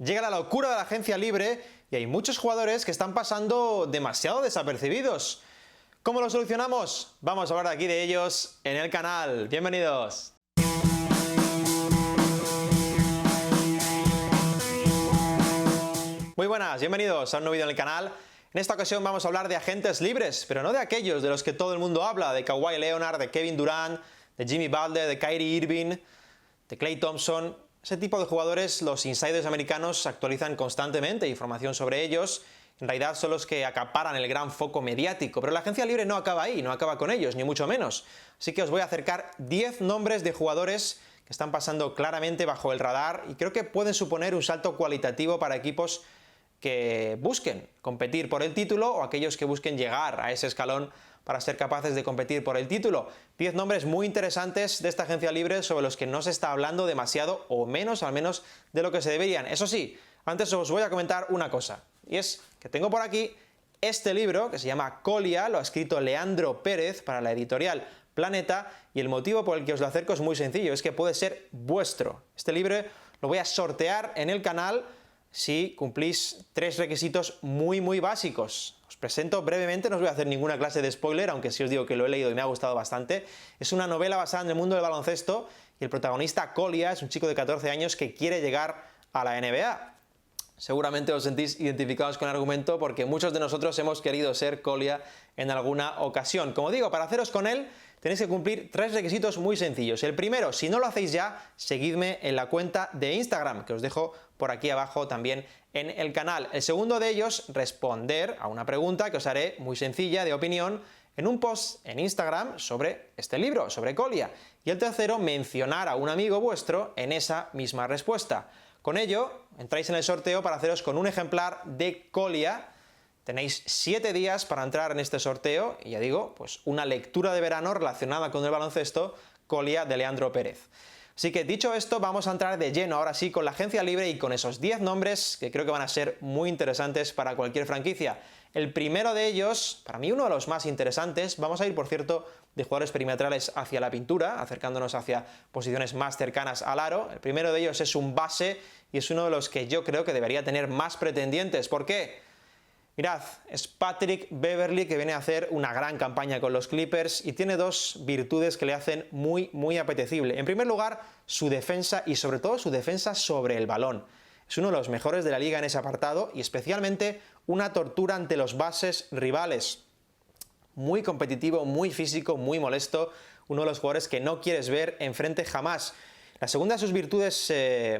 Llega la locura de la agencia libre y hay muchos jugadores que están pasando demasiado desapercibidos. ¿Cómo lo solucionamos? Vamos a hablar aquí de ellos en el canal. ¡Bienvenidos! Muy buenas, bienvenidos a un nuevo vídeo en el canal. En esta ocasión vamos a hablar de agentes libres, pero no de aquellos de los que todo el mundo habla, de Kawhi Leonard, de Kevin Durant, de Jimmy Butler, de Kyrie Irving, de Klay Thompson. Ese tipo de jugadores, los insiders americanos actualizan constantemente información sobre ellos. En realidad son los que acaparan el gran foco mediático, pero la agencia libre no acaba ahí, no acaba con ellos, ni mucho menos. Así que os voy a acercar 10 nombres de jugadores que están pasando claramente bajo el radar y creo que pueden suponer un salto cualitativo para equipos que busquen competir por el título o aquellos que busquen llegar a ese escalón para ser capaces de competir por el título. 10 nombres muy interesantes de esta agencia libre sobre los que no se está hablando demasiado o menos, al menos, de lo que se deberían. Eso sí, antes os voy a comentar una cosa, y es que tengo por aquí este libro que se llama Colia, lo ha escrito Leandro Pérez para la editorial Planeta, y el motivo por el que os lo acerco es muy sencillo, es que puede ser vuestro. Este libro lo voy a sortear en el canal si cumplís 3 requisitos muy básicos. Os presento brevemente, no os voy a hacer ninguna clase de spoiler, aunque sí os digo que lo he leído y me ha gustado bastante. Es una novela basada en el mundo del baloncesto y el protagonista, Colia, es un chico de 14 años que quiere llegar a la NBA. Seguramente os sentís identificados con el argumento porque muchos de nosotros hemos querido ser Colia en alguna ocasión. Como digo, para haceros con él tenéis que cumplir 3 requisitos muy sencillos. El primero, si no lo hacéis ya, seguidme en la cuenta de Instagram, que os dejo por aquí abajo también en el canal. El segundo de ellos, responder a una pregunta que os haré muy sencilla de opinión en un post en Instagram sobre este libro, sobre Colia. Y el tercero, mencionar a un amigo vuestro en esa misma respuesta. Con ello, entráis en el sorteo para haceros con un ejemplar de Colia. Tenéis 7 días para entrar en este sorteo, y ya digo, pues una lectura de verano relacionada con el baloncesto, Colia de Leandro Pérez. Así que dicho esto, vamos a entrar de lleno ahora sí con la agencia libre y con esos 10 nombres que creo que van a ser muy interesantes para cualquier franquicia. El primero de ellos, para mí uno de los más interesantes, vamos a ir por cierto de jugadores perimetrales hacia la pintura, acercándonos hacia posiciones más cercanas al aro. El primero de ellos es un base y es uno de los que yo creo que debería tener más pretendientes. ¿Por qué? Mirad, es Patrick Beverley, que viene a hacer una gran campaña con los Clippers y tiene 2 virtudes que le hacen muy apetecible. En primer lugar, su defensa y sobre todo su defensa sobre el balón. Es uno de los mejores de la liga en ese apartado y especialmente una tortura ante los bases rivales. Muy competitivo, muy físico, muy molesto, uno de los jugadores que no quieres ver enfrente jamás. La segunda de sus virtudes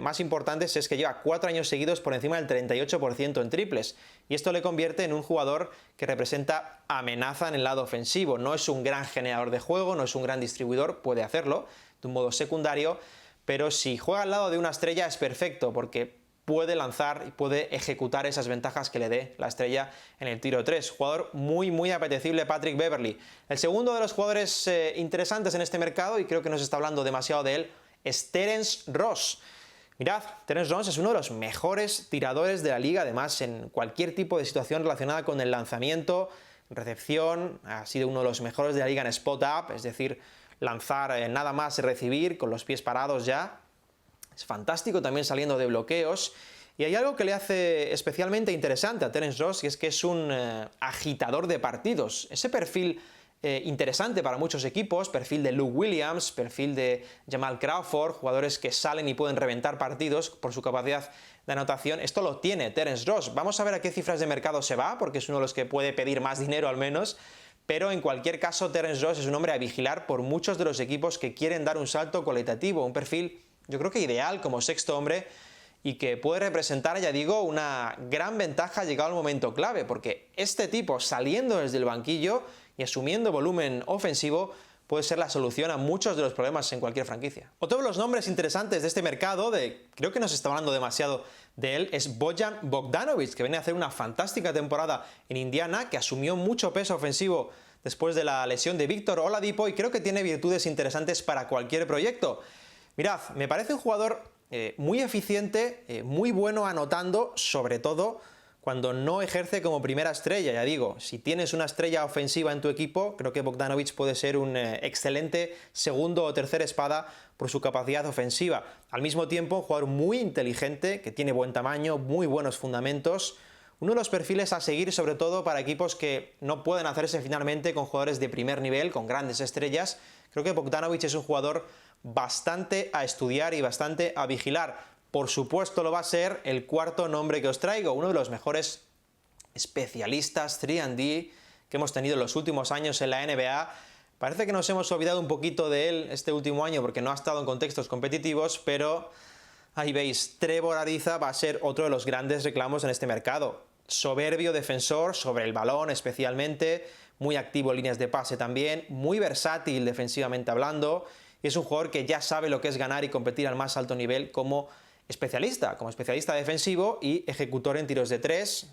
más importantes es que lleva 4 años seguidos por encima del 38% en triples, y esto le convierte en un jugador que representa amenaza en el lado ofensivo. No es un gran generador de juego, no es un gran distribuidor, puede hacerlo de un modo secundario, pero si juega al lado de una estrella es perfecto porque puede lanzar y puede ejecutar esas ventajas que le dé la estrella en el tiro 3. Jugador muy apetecible, Patrick Beverley. El segundo de los jugadores interesantes en este mercado, y creo que no se está hablando demasiado de él, es Terence Ross. Mirad, Terence Ross es uno de los mejores tiradores de la liga, además en cualquier tipo de situación relacionada con el lanzamiento, recepción, ha sido uno de los mejores de la liga en spot-up, es decir, lanzar nada más recibir, con los pies parados ya. Es fantástico también saliendo de bloqueos. Y hay algo que le hace especialmente interesante a Terence Ross, y es que es un agitador de partidos. Ese perfil interesante para muchos equipos, perfil de Lou Williams, perfil de Jamal Crawford, jugadores que salen y pueden reventar partidos por su capacidad de anotación. Esto lo tiene Terence Ross. Vamos a ver a qué cifras de mercado se va, porque es uno de los que puede pedir más dinero al menos, pero en cualquier caso Terence Ross es un hombre a vigilar por muchos de los equipos que quieren dar un salto cualitativo, un perfil yo creo que ideal como sexto hombre y que puede representar, ya digo, una gran ventaja llegado al momento clave, porque este tipo saliendo desde el banquillo y asumiendo volumen ofensivo puede ser la solución a muchos de los problemas en cualquier franquicia. Otro de los nombres interesantes de este mercado, creo que no se está hablando demasiado de él, es Bojan Bogdanovic, que viene a hacer una fantástica temporada en Indiana, que asumió mucho peso ofensivo después de la lesión de Víctor Oladipo y creo que tiene virtudes interesantes para cualquier proyecto. Mirad, me parece un jugador muy eficiente, muy bueno anotando, sobre todo cuando no ejerce como primera estrella. Ya digo, si tienes una estrella ofensiva en tu equipo, creo que Bogdanović puede ser un excelente segundo o tercera espada por su capacidad ofensiva. Al mismo tiempo, un jugador muy inteligente, que tiene buen tamaño, muy buenos fundamentos. Uno de los perfiles a seguir, sobre todo para equipos que no pueden hacerse finalmente con jugadores de primer nivel, con grandes estrellas. Creo que Bogdanović es un jugador bastante a estudiar y bastante a vigilar. Por supuesto lo va a ser el cuarto nombre que os traigo, uno de los mejores especialistas 3&D que hemos tenido en los últimos años en la NBA. Parece que nos hemos olvidado un poquito de él este último año porque no ha estado en contextos competitivos, pero ahí veis, Trevor Ariza va a ser otro de los grandes reclamos en este mercado. Soberbio defensor sobre el balón especialmente, muy activo en líneas de pase también, muy versátil defensivamente hablando, y es un jugador que ya sabe lo que es ganar y competir al más alto nivel como especialista defensivo y ejecutor en tiros de tres,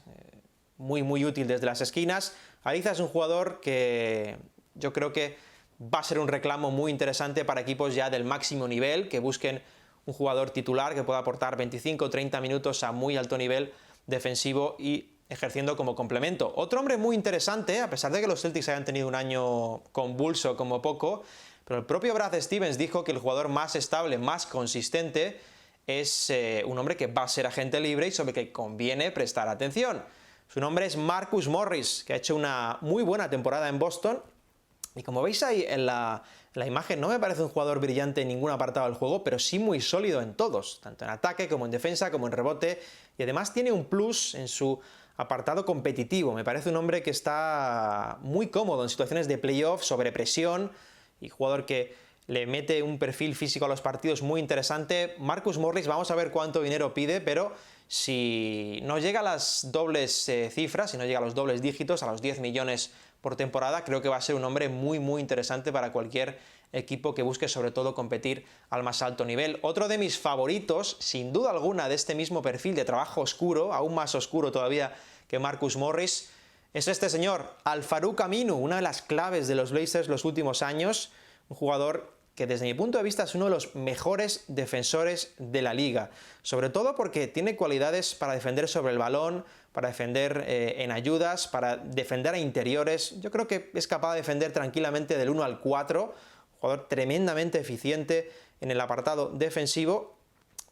muy útil desde las esquinas. Ariza es un jugador que yo creo que va a ser un reclamo muy interesante para equipos ya del máximo nivel, que busquen un jugador titular que pueda aportar 25 o 30 minutos a muy alto nivel defensivo y ejerciendo como complemento. Otro hombre muy interesante, a pesar de que los Celtics hayan tenido un año convulso como poco, pero el propio Brad Stevens dijo que el jugador más estable, más consistente, es un hombre que va a ser agente libre y sobre el que conviene prestar atención. Su nombre es Marcus Morris, que ha hecho una muy buena temporada en Boston. Y como veis ahí en la imagen, no me parece un jugador brillante en ningún apartado del juego, pero sí muy sólido en todos, tanto en ataque como en defensa, como en rebote. Y además tiene un plus en su apartado competitivo. Me parece un hombre que está muy cómodo en situaciones de playoff, sobre presión, y jugador que le mete un perfil físico a los partidos muy interesante. Marcus Morris, vamos a ver cuánto dinero pide, pero si no llega a las dobles cifras, si no llega a los dobles dígitos, a los 10 millones por temporada, creo que va a ser un hombre muy interesante para cualquier equipo que busque sobre todo competir al más alto nivel. Otro de mis favoritos, sin duda alguna, de este mismo perfil de trabajo oscuro, aún más oscuro todavía que Marcus Morris, es este señor, Al-Farouq Aminu, una de las claves de los Blazers los últimos años, un jugador que desde mi punto de vista es uno de los mejores defensores de la liga, sobre todo porque tiene cualidades para defender sobre el balón, para defender en ayudas, para defender a interiores. Yo creo que es capaz de defender tranquilamente del 1 al 4, un jugador tremendamente eficiente en el apartado defensivo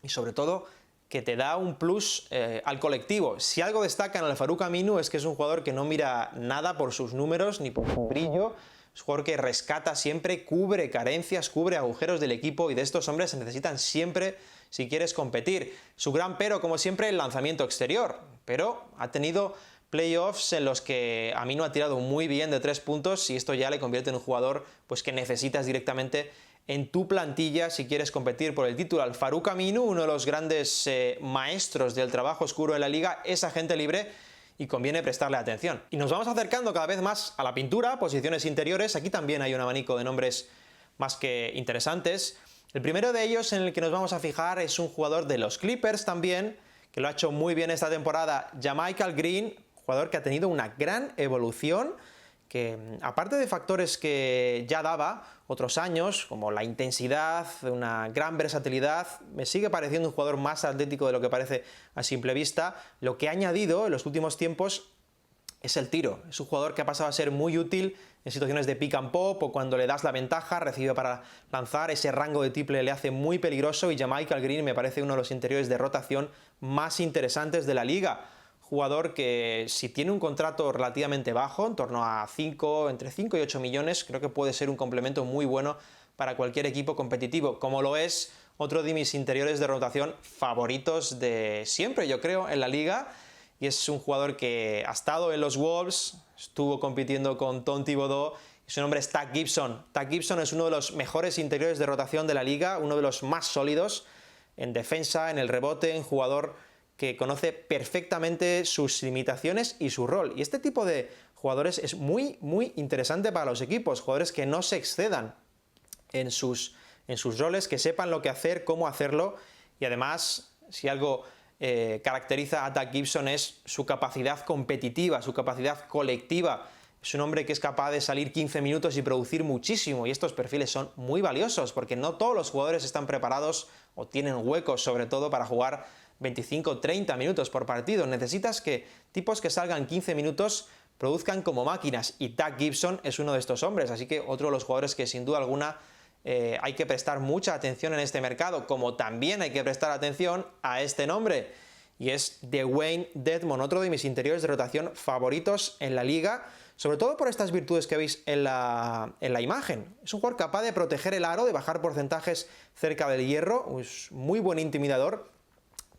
y sobre todo que te da un plus al colectivo. Si algo destaca en Al-Farouq Aminu es que es un jugador que no mira nada por sus números ni por su brillo. Es un jugador que rescata siempre, cubre carencias, cubre agujeros del equipo, y de estos hombres se necesitan siempre si quieres competir. Su gran pero, como siempre, el lanzamiento exterior, pero ha tenido playoffs en los que Aminu ha tirado muy bien de 3 puntos y esto ya le convierte en un jugador pues, que necesitas directamente en tu plantilla si quieres competir por el título. Al-Farouq Aminu, uno de los grandes maestros del trabajo oscuro de la liga, es agente libre y conviene prestarle atención. Y nos vamos acercando cada vez más a la pintura, posiciones interiores. Aquí también hay un abanico de nombres más que interesantes. El primero de ellos en el que nos vamos a fijar es un jugador de los Clippers también, que lo ha hecho muy bien esta temporada, JaMychal Green, jugador que ha tenido una gran evolución, que aparte de factores que ya daba otros años, como la intensidad, una gran versatilidad, me sigue pareciendo un jugador más atlético de lo que parece a simple vista. Lo que ha añadido en los últimos tiempos es el tiro. Es un jugador que ha pasado a ser muy útil en situaciones de pick and pop o cuando le das la ventaja, recibe para lanzar, ese rango de triple le hace muy peligroso, y JaMychal Green me parece uno de los interiores de rotación más interesantes de la liga. Jugador que si tiene un contrato relativamente bajo, en torno a entre 5 y 8 millones, creo que puede ser un complemento muy bueno para cualquier equipo competitivo, como lo es otro de mis interiores de rotación favoritos de siempre, yo creo, en la liga, y es un jugador que ha estado en los Wolves, estuvo compitiendo con Tom Thibodeau, y su nombre es Taj Gibson. Taj Gibson es uno de los mejores interiores de rotación de la liga, uno de los más sólidos en defensa, en el rebote, un jugador que conoce perfectamente sus limitaciones y su rol. Y este tipo de jugadores es muy interesante para los equipos, jugadores que no se excedan en sus roles, que sepan lo que hacer, cómo hacerlo, y además, si algo caracteriza a Taj Gibson es su capacidad competitiva, su capacidad colectiva. Es un hombre que es capaz de salir 15 minutos y producir muchísimo, y estos perfiles son muy valiosos porque no todos los jugadores están preparados o tienen huecos sobre todo para jugar 25-30 minutos por partido. Necesitas que tipos que salgan 15 minutos produzcan como máquinas, y Doug Gibson es uno de estos hombres, así que otro de los jugadores que sin duda alguna hay que prestar mucha atención en este mercado, como también hay que prestar atención a este nombre, y es Dewayne Dedmon, otro de mis interiores de rotación favoritos en la liga, sobre todo por estas virtudes que veis en la imagen. Es un jugador capaz de proteger el aro, de bajar porcentajes cerca del hierro, es muy buen intimidador,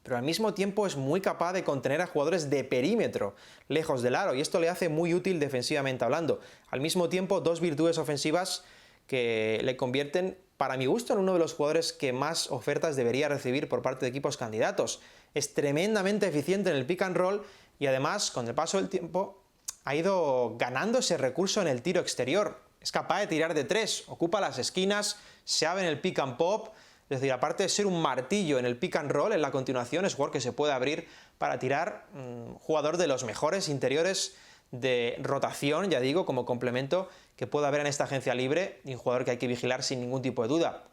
pero al mismo tiempo es muy capaz de contener a jugadores de perímetro, lejos del aro, y esto le hace muy útil defensivamente hablando. Al mismo tiempo, dos virtudes ofensivas que le convierten, para mi gusto, en uno de los jugadores que más ofertas debería recibir por parte de equipos candidatos. Es tremendamente eficiente en el pick and roll y además, con el paso del tiempo, ha ido ganando ese recurso en el tiro exterior. Es capaz de tirar de tres, ocupa las esquinas, se abre en el pick and pop. Es decir, aparte de ser un martillo en el pick and roll, en la continuación es jugador que se puede abrir para tirar, jugador de los mejores interiores de rotación, ya digo, como complemento que puede haber en esta agencia libre, y un jugador que hay que vigilar sin ningún tipo de duda.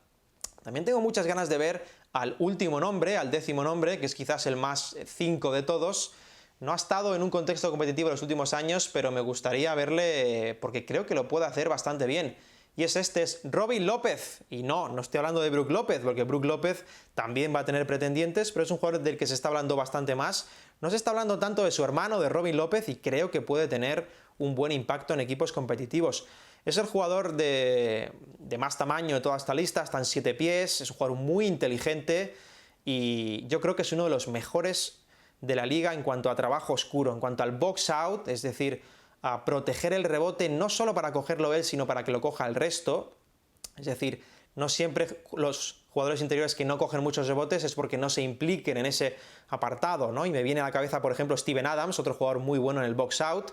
También tengo muchas ganas de ver al último nombre, al 10º nombre, que es quizás el más 5 de todos. No ha estado en un contexto competitivo en los últimos años, pero me gustaría verle porque creo que lo puede hacer bastante bien. Y es Robin López. Y no estoy hablando de Brook López, porque Brook López también va a tener pretendientes, pero es un jugador del que se está hablando bastante más. No se está hablando tanto de su hermano, de Robin López, y creo que puede tener un buen impacto en equipos competitivos. Es el jugador de más tamaño de toda esta lista, está en 7 pies, es un jugador muy inteligente y yo creo que es uno de los mejores de la liga en cuanto a trabajo oscuro, en cuanto al box out, es decir, a proteger el rebote no solo para cogerlo él, sino para que lo coja el resto. Es decir, no siempre los jugadores interiores que no cogen muchos rebotes es porque no se impliquen en ese apartado, ¿no? Y me viene a la cabeza, por ejemplo, Steven Adams, otro jugador muy bueno en el box out,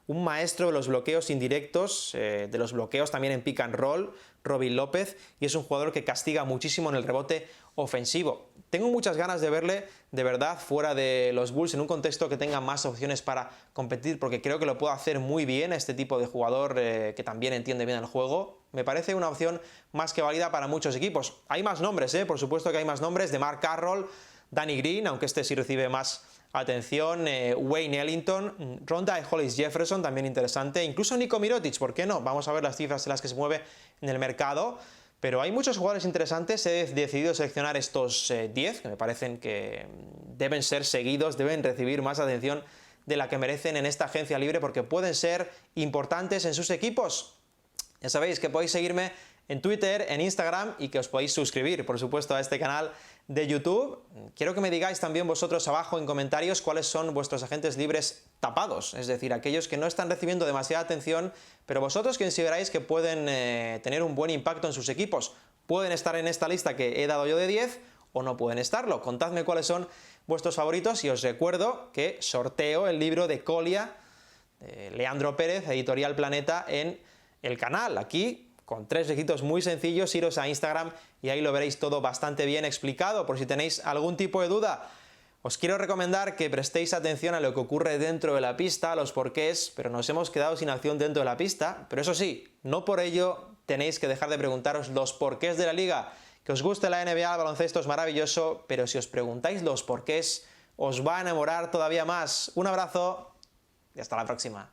un maestro de los bloqueos indirectos, de los bloqueos también en pick and roll, Robin López, y es un jugador que castiga muchísimo en el rebote ofensivo. Tengo muchas ganas de verle, de verdad, fuera de los Bulls, en un contexto que tenga más opciones para competir, porque creo que lo puede hacer muy bien este tipo de jugador que también entiende bien el juego. Me parece una opción más que válida para muchos equipos. Hay más nombres, por supuesto que hay más nombres, de Mark Carroll, Danny Green, aunque este sí recibe más atención, Wayne Ellington, Ronda y Hollis Jefferson, también interesante, incluso Nico Mirotic, ¿por qué no? Vamos a ver las cifras en las que se mueve en el mercado, pero hay muchos jugadores interesantes. He decidido seleccionar estos 10, que me parecen que deben ser seguidos, deben recibir más atención de la que merecen en esta agencia libre, porque pueden ser importantes en sus equipos. Ya sabéis que podéis seguirme en Twitter, en Instagram, y que os podéis suscribir, por supuesto, a este canal de YouTube. Quiero que me digáis también vosotros abajo en comentarios cuáles son vuestros agentes libres tapados, es decir, aquellos que no están recibiendo demasiada atención, pero vosotros consideráis que pueden tener un buen impacto en sus equipos. Pueden estar en esta lista que he dado yo de 10 o no pueden estarlo. Contadme cuáles son vuestros favoritos y os recuerdo que sorteo el libro de Colia, de Leandro Pérez, Editorial Planeta, en el canal, aquí, con 3 requisitos muy sencillos. Iros a Instagram y ahí lo veréis todo bastante bien explicado, por si tenéis algún tipo de duda. Os quiero recomendar que prestéis atención a lo que ocurre dentro de la pista, a los porqués, pero nos hemos quedado sin acción dentro de la pista. Pero eso sí, no por ello tenéis que dejar de preguntaros los porqués de la liga. Que os guste la NBA, el baloncesto es maravilloso, pero si os preguntáis los porqués, os va a enamorar todavía más. Un abrazo y hasta la próxima.